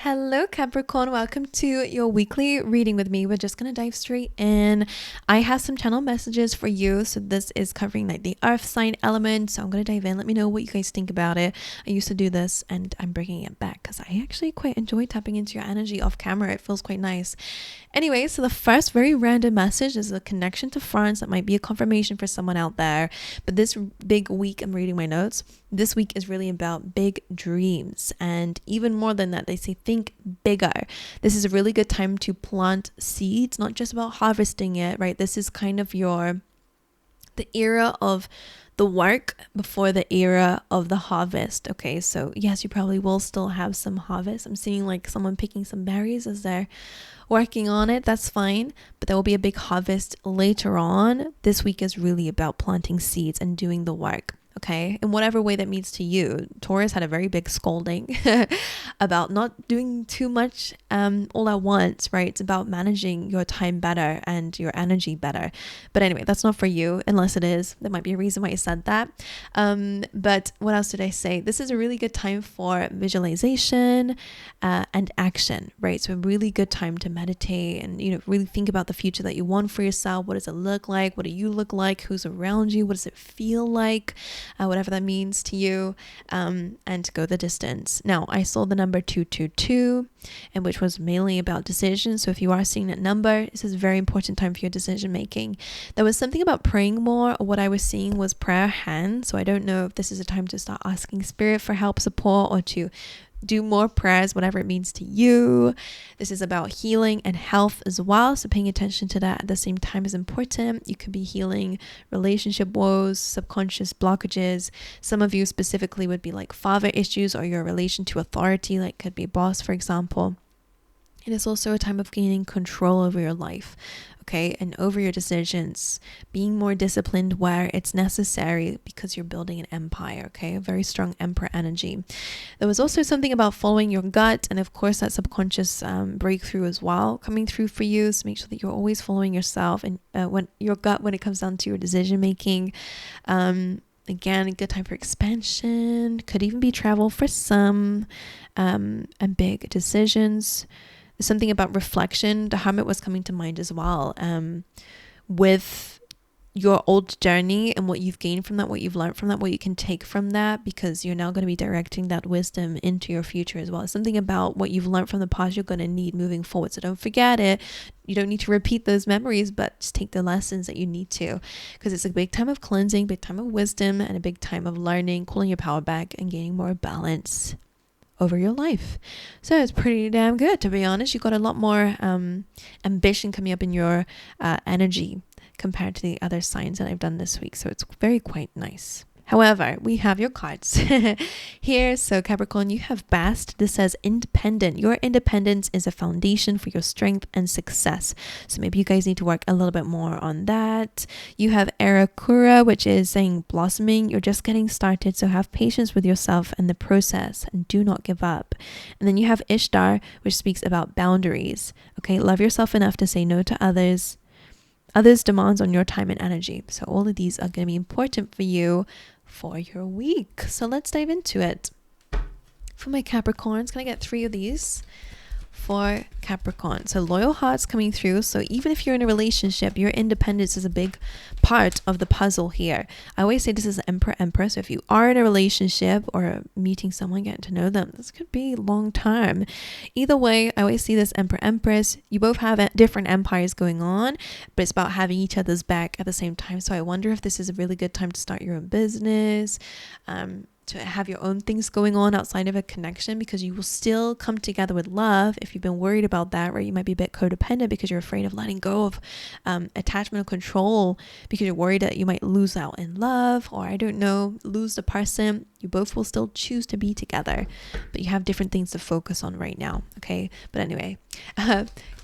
Hello Capricorn, welcome to your weekly reading with me. We're just going to dive straight in. I have some channel messages for you. So this is covering like the earth sign element. So I'm going to dive in. Let me know what you guys think about it. I used to do this and I'm bringing it back because I actually quite enjoy tapping into your energy off camera. It feels quite nice. Anyway, so the first very random message is a connection to France. That might be a confirmation for someone out there. But this big week, I'm reading my notes. This week is really about big dreams. And even more than that, they say think bigger. This is a really good time to plant seeds, not just about harvesting it, right? This is kind of the era of the work before the era of the harvest. Okay, so yes, you probably will still have some harvest. I'm seeing like someone picking some berries as they're working on it. That's fine, but there will be a big harvest later on. This week is really about planting seeds and doing the work. Okay, in whatever way that means to you. Taurus had a very big scolding about not doing too much all at once, right? It's about managing your time better and your energy better. But anyway, that's not for you, unless it is. There might be a reason why you said that. But what else did I say? This is a really good time for visualization and action, right? So a really good time to meditate and, really think about the future that you want for yourself. What does it look like? What do you look like? Who's around you? What does it feel like? Whatever that means to you, and go the distance. Now, I saw the number 222, and which was mainly about decisions. So if you are seeing that number, this is a very important time for your decision making. There was something about praying more. What I was seeing was prayer hands. So I don't know if this is a time to start asking spirit for help, support, or to do more prayers, whatever it means to you. This is about healing and health as well. So paying attention to that at the same time is important. You could be healing relationship woes, subconscious blockages. Some of you specifically would be like father issues or your relation to authority, like could be boss, for example. It is also a time of gaining control over your life, okay, and over your decisions, being more disciplined where it's necessary because you're building an empire, okay, a very strong emperor energy. There was also something about following your gut, and of course that subconscious breakthrough as well coming through for you. So make sure that you're always following yourself and when your gut when it comes down to your decision making. Again, a good time for expansion, could even be travel for some, and big decisions. There's something about reflection. The Hermit was coming to mind as well, with your old journey and what you've gained from that, what you've learned from that, what you can take from that, because you're now going to be directing that wisdom into your future as well. It's something about what you've learned from the past you're going to need moving forward. So don't forget it. You don't need to repeat those memories, but just take the lessons that you need to, because it's a big time of cleansing, big time of wisdom, and a big time of learning, pulling your power back and gaining more balance over your life. So it's pretty damn good, to be honest. You got a lot more ambition coming up in your energy compared to the other signs that I've done this week. So it's very quite nice. However, we have your cards here. So Capricorn, you have Bast. This says independent. Your independence is a foundation for your strength and success. So maybe you guys need to work a little bit more on that. You have Arakura, which is saying blossoming. You're just getting started. So have patience with yourself and the process and do not give up. And then you have Ishtar, which speaks about boundaries. Okay, love yourself enough to say no to others' demands on your time and energy. So all of these are going to be important for you for your week. So let's dive into it. For my Capricorns, can I get 3 of these? For Capricorn. So loyal hearts coming through. So even if you're in a relationship, your independence is a big part of the puzzle here. I always say this is Emperor Empress. So if you are in a relationship or meeting someone, getting to know them, this could be long term. Either way, I always see this Emperor Empress. You both have different empires going on, but it's about having each other's back at the same time. So I wonder if this is a really good time to start your own business, to have your own things going on outside of a connection, because you will still come together with love. If you've been worried about that, right, you might be a bit codependent because you're afraid of letting go of attachment or control, because you're worried that you might lose out in love, or I don't know, lose the person. You both will still choose to be together, but you have different things to focus on right now. Okay, but anyway,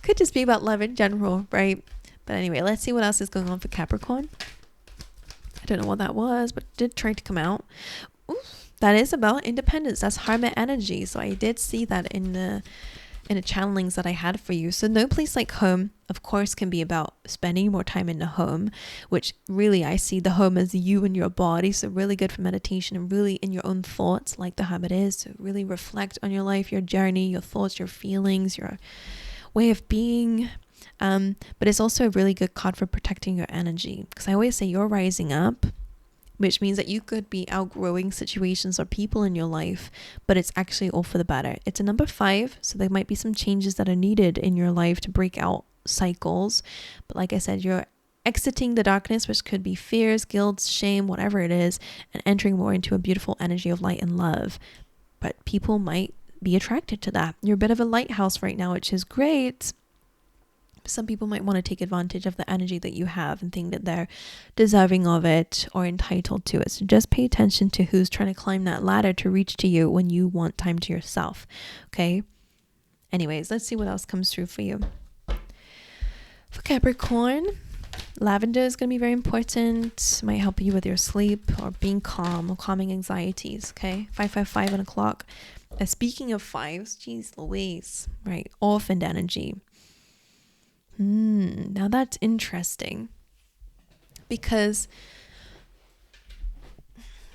could just be about love in general, right? But anyway, let's see what else is going on for Capricorn. I don't know what that was, but it did try to come out. That is about independence. That's Hermit energy. So I did see that in in the channelings that I had for you. So no place like home, of course, can be about spending more time in the home, which really I see the home as you and your body. So really good for meditation and really in your own thoughts, like the habit is. So really reflect on your life, your journey, your thoughts, your feelings, your way of being. But it's also a really good card for protecting your energy, because I always say you're rising up, which means that you could be outgrowing situations or people in your life, but it's actually all for the better. It's a number 5, so there might be some changes that are needed in your life to break out cycles. But like I said, you're exiting the darkness, which could be fears, guilt, shame, whatever it is, and entering more into a beautiful energy of light and love. But people might be attracted to that. You're a bit of a lighthouse right now, which is great. Some people might want to take advantage of the energy that you have and think that they're deserving of it or entitled to it. So just pay attention to who's trying to climb that ladder to reach to you when you want time to yourself. Okay. Anyways, let's see what else comes through for you. For Capricorn, lavender is going to be very important. Might help you with your sleep or being calm or calming anxieties. Okay. 555 and o'clock. Speaking of fives, geez Louise, right? Orphaned energy. Now that's interesting, because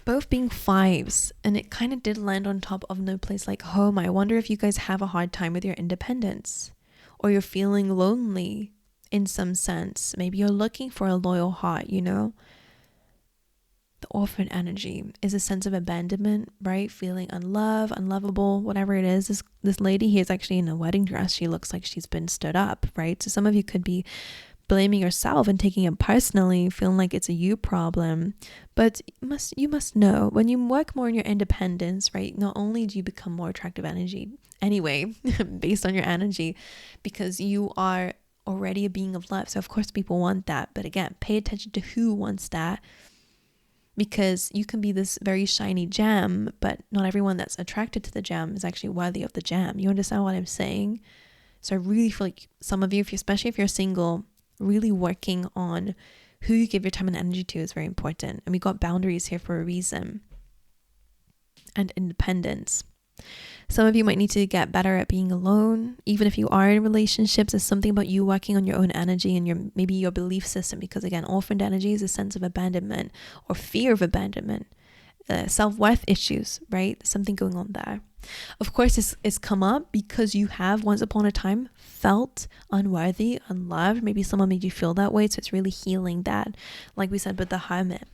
both being fives, and it kind of did land on top of no place like home. I wonder if you guys have a hard time with your independence, or you're feeling lonely in some sense. Maybe you're looking for a loyal heart, you know? The orphan energy is a sense of abandonment, right? Feeling unloved, unlovable, whatever it is. This lady here is actually in a wedding dress. She looks like she's been stood up, right? So some of you could be blaming yourself and taking it personally, feeling like it's a you problem. But you must know, when you work more on your independence, right? Not only do you become more attractive energy anyway, based on your energy, because you are already a being of love. So of course people want that. But again, pay attention to who wants that. Because you can be this very shiny gem, but not everyone that's attracted to the gem is actually worthy of the gem. You understand what I'm saying? So I really feel like some of you, especially if you're single, really working on who you give your time and energy to is very important. And we got boundaries here for a reason. And independence. Some of you might need to get better at being alone. Even if you are in relationships, it's something about you working on your own energy and maybe your belief system. Because again, orphaned energy is a sense of abandonment or fear of abandonment, self-worth issues, right? There's something going on there. Of course, it's come up because you have once upon a time felt unworthy, unloved. Maybe someone made you feel that way. So it's really healing that. Like we said with the hermit,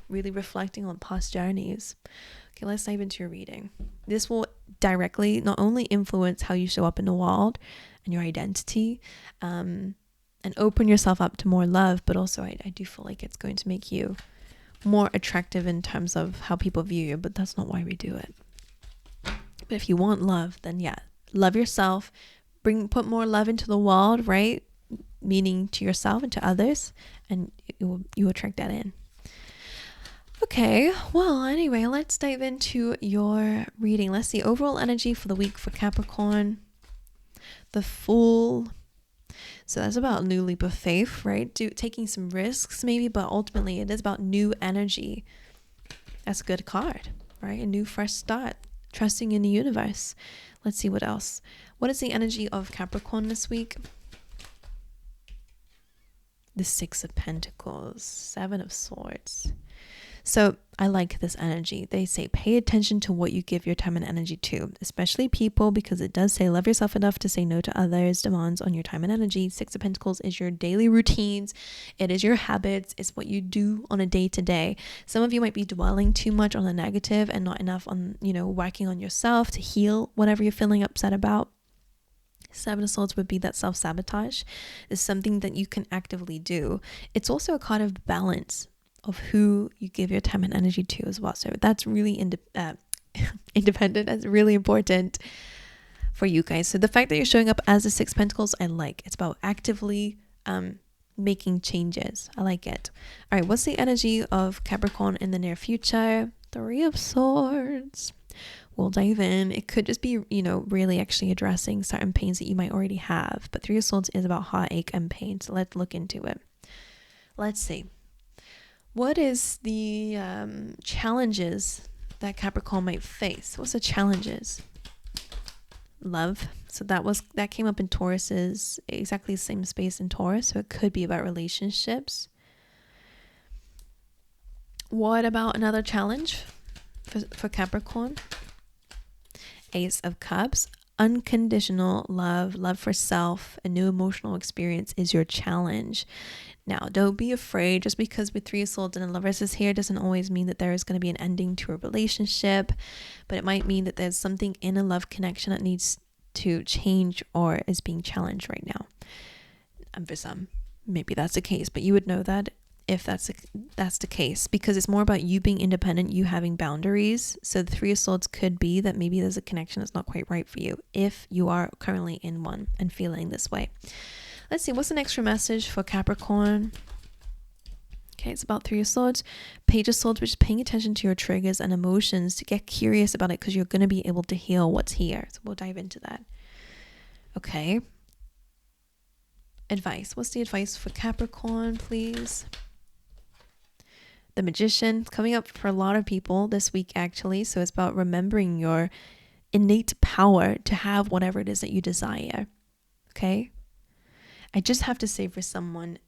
really reflecting on past journeys. Okay, let's dive into your reading. This will directly not only influence how you show up in the world and your identity, and open yourself up to more love, but also I do feel like it's going to make you more attractive in terms of how people view you, but that's not why we do it. But if you want love, then yeah, love yourself, put more love into the world, right? Meaning to yourself and to others, and you attract that in. Okay, well, anyway, let's dive into your reading. Let's see, overall energy for the week for Capricorn. The Fool. So that's about new leap of faith, right? Taking some risks maybe, but ultimately it is about new energy. That's a good card, right? A new fresh start, trusting in the universe. Let's see what else. What is the energy of Capricorn this week? The 6 of Pentacles, 7 of Swords. So I like this energy. They say pay attention to what you give your time and energy to, especially people, because it does say love yourself enough to say no to others' demands on your time and energy. 6 of Pentacles is your daily routines. It is your habits. It's what you do on a day-to-day. Some of you might be dwelling too much on the negative and not enough on, working on yourself to heal whatever you're feeling upset about. 7 of Swords would be that self-sabotage. It's something that you can actively do. It's also a card of balance of who you give your time and energy to as well. So that's really independent. That's really important for you guys. So the fact that you're showing up as the 6 Pentacles, I like. It's about actively making changes. I like it. All right, what's the energy of Capricorn in the near future? 3 of Swords. We'll dive in. It could just be, really actually addressing certain pains that you might already have. But 3 of Swords is about heartache and pain. So let's look into it. Let's see. What is the challenges that Capricorn might face? What's the challenges? love. So that came up in Taurus's exactly the same space in Taurus. So it could be about relationships. What about another challenge for Capricorn? Ace of Cups. Unconditional love for self, a new emotional experience is your challenge. Now, don't be afraid. Just because with 3 of Swords and a Lovers is here doesn't always mean that there is going to be an ending to a relationship, but it might mean that there's something in a love connection that needs to change or is being challenged right now. And for some, maybe that's the case, but you would know that if that's the case, because it's more about you being independent, you having boundaries. So the 3 of Swords could be that maybe there's a connection that's not quite right for you if you are currently in one and feeling this way. Let's see, what's the extra message for Capricorn? Okay, it's about 3 of Swords. Page of Swords, which is paying attention to your triggers and emotions, to get curious about it, because you're going to be able to heal what's here. So we'll dive into that. Okay. Advice. What's the advice for Capricorn, please? The Magician, coming up for a lot of people this week, actually. So it's about remembering your innate power to have whatever it is that you desire. Okay. I just have to say, for someone,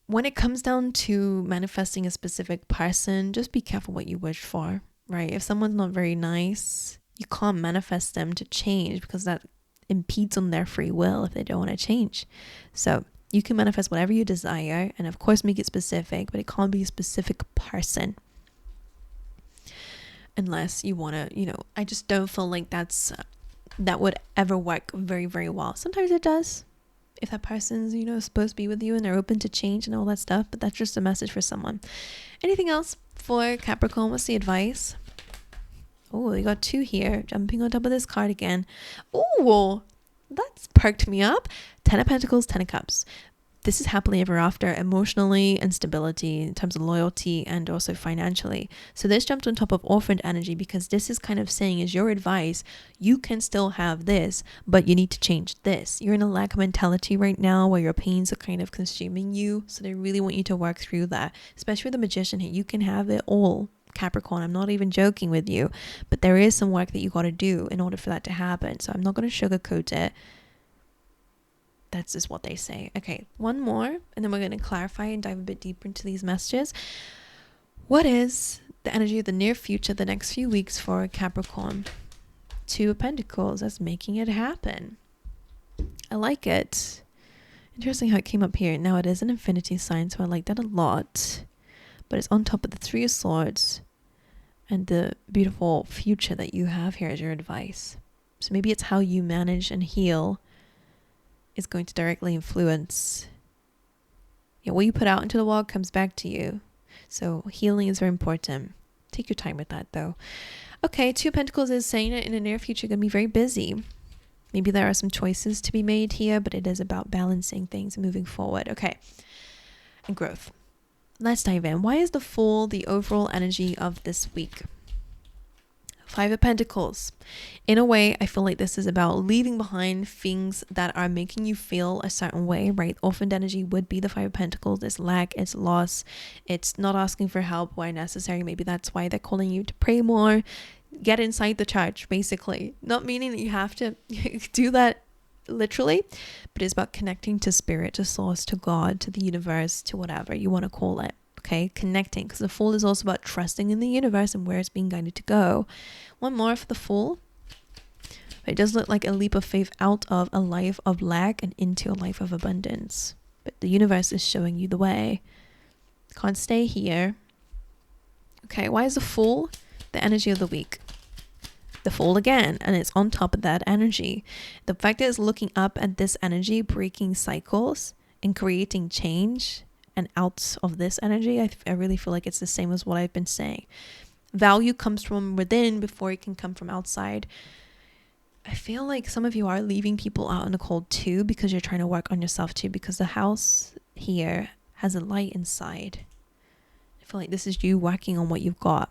when it comes down to manifesting a specific person, just be careful what you wish for, right? If someone's not very nice, you can't manifest them to change, because that impedes on their free will if they don't want to change. So you can manifest whatever you desire, and of course make it specific, but it can't be a specific person unless you want to, I just don't feel like that would ever work very, very well. Sometimes it does, if that person's, supposed to be with you and they're open to change and all that stuff, but that's just a message for someone. Anything else for Capricorn? What's the advice? Oh, you got 2 here, jumping on top of this card again. Oh, that's perked me up. 10 of Pentacles, 10 of Cups. This is happily ever after, emotionally, and stability in terms of loyalty and also financially. So this jumped on top of orphaned energy, because this is kind of saying, is your advice, you can still have this, but you need to change this. You're in a lack mentality right now where your pains are kind of consuming you. So they really want you to work through that, especially with the Magician here. You can have it all, Capricorn. I'm not even joking with you, but there is some work that you got to do in order for that to happen. So I'm not going to sugarcoat it. That's just what they say. Okay, one more, and then we're going to clarify and dive a bit deeper into these messages. What is the energy of the near future, the next few weeks for Capricorn? 2 of Pentacles. That's making it happen. I like it. Interesting how it came up here. Now it is an infinity sign, so I like that a lot. But it's on top of the 3 of Swords and the beautiful future that you have here as your advice. So maybe it's how you manage and heal is going to directly influence what you put out into the world comes back to you. So healing is very important. Take your time with that, though. Okay, 2 of Pentacles is saying that in the near future, you're going to be very busy. Maybe there are some choices to be made here, but it is about balancing things and moving forward. Okay, and growth. Let's dive in. Why is the Fool the overall energy of this week? 5 of Pentacles. In a way, I feel like this is about leaving behind things that are making you feel a certain way, right? Orphaned energy would be the 5 of Pentacles. It's lack, it's loss, it's not asking for help where necessary. Maybe that's why they're calling you to pray more, get inside the church, basically. Not meaning that you have to do that literally, but it's about connecting to spirit, to source, to God, to the universe, to whatever you want to call it. Okay, connecting, because the Fool is also about trusting in the universe and where it's being guided to go. One more for the Fool. It does look like a leap of faith out of a life of lack and into a life of abundance. But the universe is showing you the way. Can't stay here. Okay, why is the Fool the energy of the week? The Fool again, and it's on top of that energy. The fact that it's looking up at this energy, breaking cycles and creating change, and out of this energy, I really feel like it's the same as what I've been saying. Value comes from within before it can come from outside. I feel like some of you are leaving people out in the cold too, because you're trying to work on yourself too, because the house here has a light inside. I feel like this is you working on what you've got.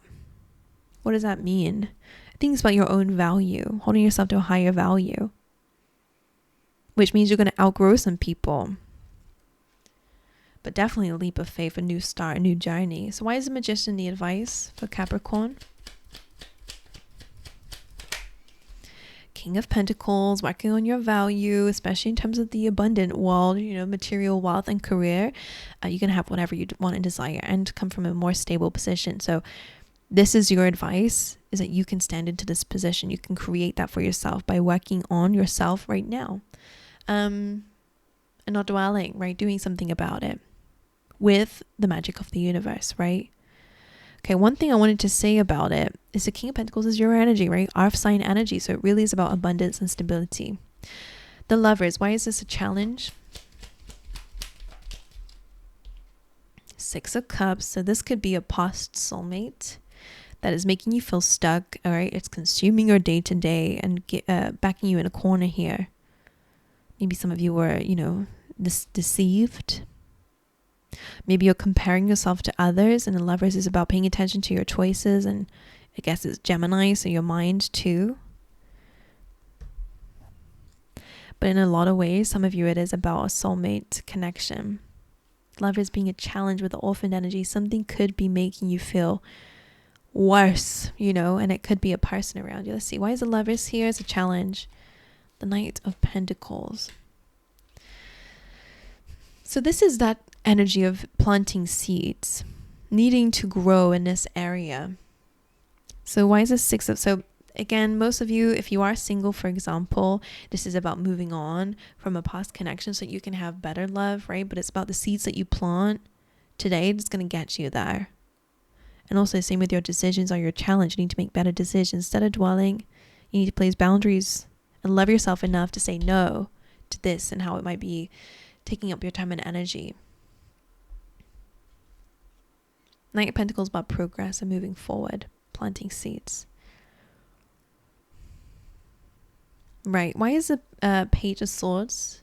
What does that mean? I think it's about your own value, holding yourself to a higher value, which means you're going to outgrow some people. But definitely a leap of faith, a new start, a new journey. So why is the Magician the advice for Capricorn? King of Pentacles, working on your value, especially in terms of the abundant world, material wealth and career. You can have whatever you want and desire and come from a more stable position. So this is your advice, is that you can stand into this position. You can create that for yourself by working on yourself right now. And not dwelling, right? Doing something about it with the magic of the universe, right? Okay, one thing I wanted to say about it is the King of Pentacles is your energy, right? Earth sign energy. So it really is about abundance and stability. The Lovers, why is this a challenge? Six of Cups. So this could be a past soulmate that is making you feel stuck, all right? It's consuming your day to day and backing you in a corner here. Maybe some of you were, deceived. Maybe you're comparing yourself to others, and the Lovers is about paying attention to your choices, and I guess it's Gemini, so your mind too. But in a lot of ways, some of you, it is about a soulmate connection. Lovers being a challenge with the orphan energy. Something could be making you feel worse, and it could be a person around you. Let's see, why is the Lovers here as a challenge? The Knight of Pentacles. So this is that energy of planting seeds, needing to grow in this area. So why is this so again, most of you, if you are single, for example, this is about moving on from a past connection so you can have better love, right? But it's about the seeds that you plant today that's going to get you there. And also the same with your decisions or your challenge. You need to make better decisions. Instead of dwelling, you need to place boundaries and love yourself enough to say no to this and how it might be taking up your time and energy. Knight of Pentacles about progress and moving forward, planting seeds. Right. Why is the Page of Swords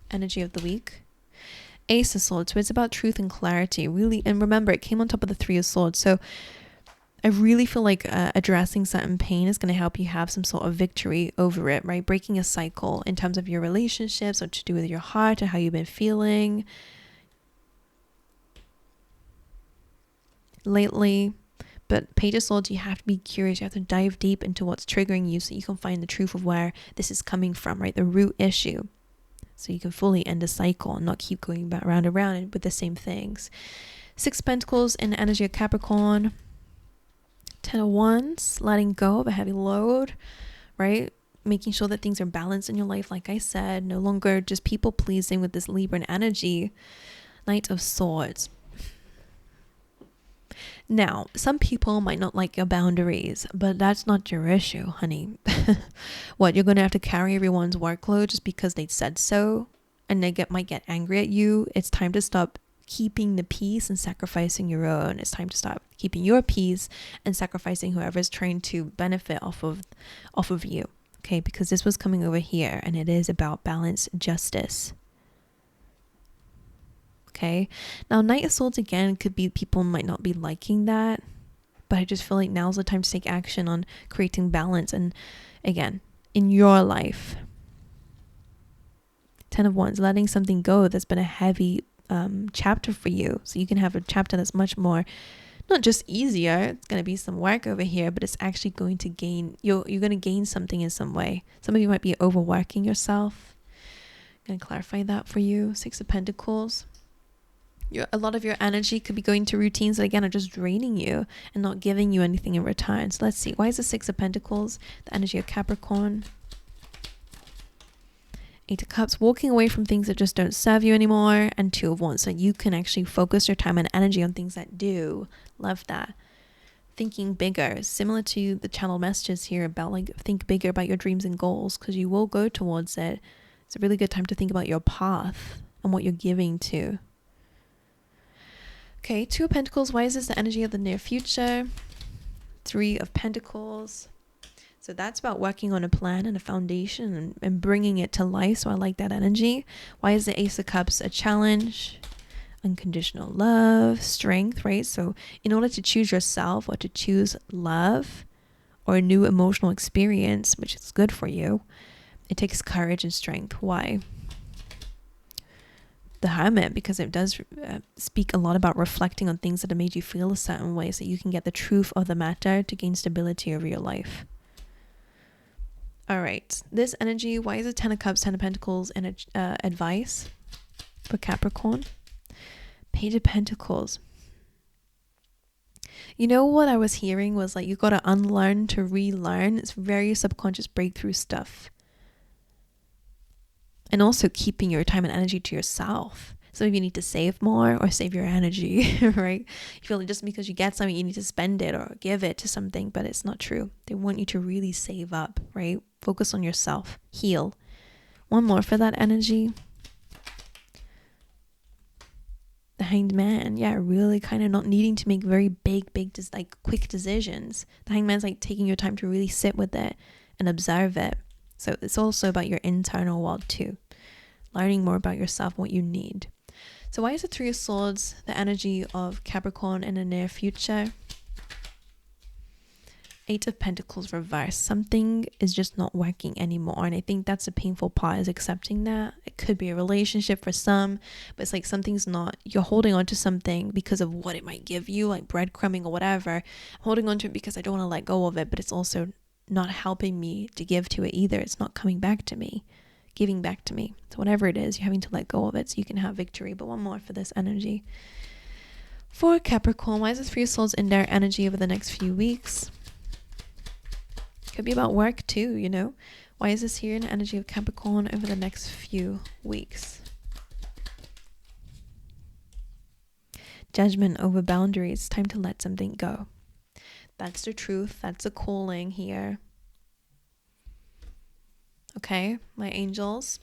energy of the week? Ace of Swords. So it's about truth and clarity. Really, and remember, it came on top of the Three of Swords. So I really feel like addressing certain pain is going to help you have some sort of victory over it, right? Breaking a cycle in terms of your relationships, what to do with your heart, or how you've been feeling lately. But Page of Swords, you have to be curious. You have to dive deep into what's triggering you so you can find the truth of where this is coming from, right? The root issue. So you can fully end a cycle and not keep going back round and round with the same things. Six of Pentacles in the energy of Capricorn. 10 of Wands, letting go of a heavy load, right? Making sure that things are balanced in your life, like I said. No longer just people pleasing with this Libran energy. Knight of Swords. Now, some people might not like your boundaries, but that's not your issue, honey. What, you're going to have to carry everyone's workload just because they said so, and they might get angry at you? It's time to stop keeping the peace and sacrificing your own. It's time to stop keeping your peace and sacrificing whoever's trying to benefit off of you. Okay, because this was coming over here, and it is about balance, justice. Okay, now Knight of Swords again could be people might not be liking that, but I just feel like now's the time to take action on creating balance, and again, in your life. 10 of Wands, letting something go that's been a heavy chapter for you, so you can have a chapter that's much more, not just easier. It's going to be some work over here, but it's actually going to gain, you're going to gain something in some way. Some of you might be overworking yourself. I'm going to clarify that for you. Six of Pentacles. A lot of your energy could be going to routines that again are just draining you and not giving you anything in return. So let's see, why is the Six of Pentacles the energy of Capricorn? Eight of Cups, walking away from things that just don't serve you anymore, and Two of Wands, so you can actually focus your time and energy on things that do. Love that. Thinking bigger, similar to the channel messages here about like think bigger about your dreams and goals, because you will go towards it. It's a really good time to think about your path and what you're giving to. Okay, Two of Pentacles, why is this the energy of the near future? Three of Pentacles. So that's about working on a plan and a foundation and bringing it to life. So I like that energy. Why is the Ace of Cups a challenge? Unconditional love, strength, right? So in order to choose yourself or to choose love or a new emotional experience, which is good for you, it takes courage and strength. Why? The Hermit, because it does speak a lot about reflecting on things that have made you feel a certain way so you can get the truth of the matter to gain stability over your life. All right, this energy, why is it 10 of Cups, 10 of Pentacles, and advice for Capricorn? Page of Pentacles. You know what I was hearing was like, you got to unlearn to relearn. It's very subconscious breakthrough stuff. And also keeping your time and energy to yourself. Some of you need to save more or save your energy, right? You feel like just because you get something, you need to spend it or give it to something, but it's not true. They want you to really save up, right? Focus on yourself, heal. One more for that energy. The Hanged Man, yeah, really kind of not needing to make very big, like quick decisions. The Hanged Man's like taking your time to really sit with it and observe it. So it's also about your internal world too. Learning more about yourself, what you need. So why is the Three of Swords the energy of Capricorn in the near future? Eight of Pentacles reverse. Something is just not working anymore. And I think that's the painful part, is accepting that. It could be a relationship for some, but it's like something's not, you're holding on to something because of what it might give you, like breadcrumbing or whatever. I'm holding on to it because I don't want to let go of it, but it's also not helping me to give to it either. It's not coming back to me, giving back to me. So whatever it is, you're having to let go of it so you can have victory. But one more for this energy. For Capricorn, why is this Three of Swords in their energy over the next few weeks? Could be about work too, you know. Why is this here in the energy of Capricorn over the next few weeks? Judgment over boundaries. Time to let something go. That's the truth. That's a calling here. Okay, my angels.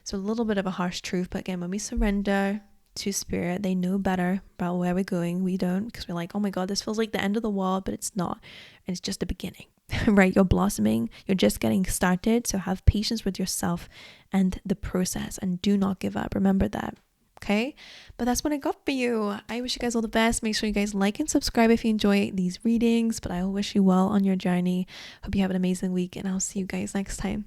So a little bit of a harsh truth, but again, when we surrender to spirit, they know better about where we're going. We don't, because we're like, oh my God, this feels like the end of the world, but it's not. And it's just the beginning, right? You're blossoming. You're just getting started. So have patience with yourself and the process, and do not give up. Remember that. Okay, but that's what I got for you. I wish you guys all the best. Make sure you guys like and subscribe if you enjoy these readings, but I will wish you well on your journey. Hope you have an amazing week, and I'll see you guys next time.